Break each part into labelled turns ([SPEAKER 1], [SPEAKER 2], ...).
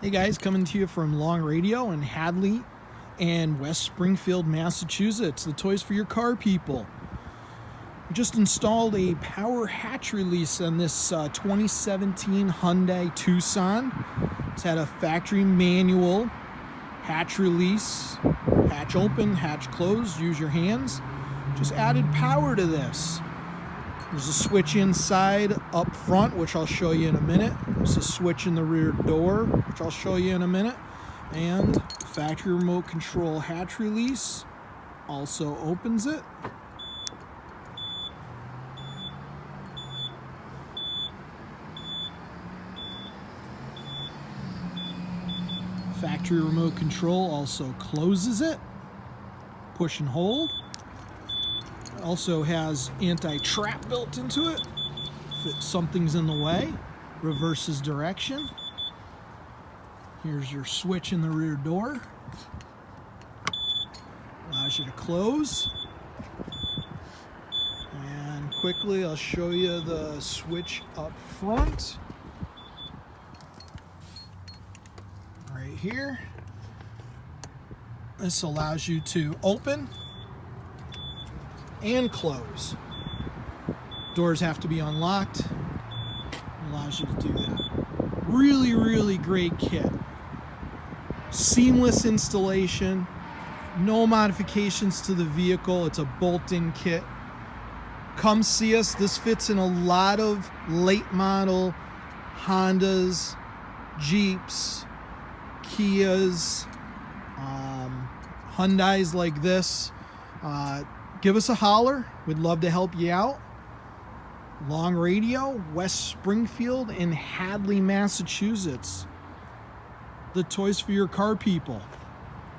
[SPEAKER 1] Hey guys, coming to you from Long Radio in Hadley and West Springfield, Massachusetts. The toys for your car people. We just installed a power hatch release on this 2017 Hyundai Tucson. It's had a factory manual hatch release, hatch open, hatch closed, use your hands. Just added power to this. There's a switch inside up front, which I'll show you in a minute. There's a switch in the rear door, which I'll show you in a minute. And factory remote control hatch release also opens it. Factory remote control also closes it. Push and hold. Also has anti-trap built into it. If something's in the way, reverses direction. Here's your switch in the rear door. Allows you to close. And quickly I'll show you the switch up front. Right here. This allows you to open and close. Doors have to be unlocked. Allows you to do that. Really great kit. Seamless installation. No modifications to the vehicle. It's a bolt-in kit. Come see us. This fits in a lot of late model Hondas, Jeeps, Kias, Hyundais like this. Give us a holler. We'd love to help you out. Long Radio, West Springfield in Hadley, Massachusetts. The toys for your car people.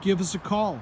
[SPEAKER 1] Give us a call.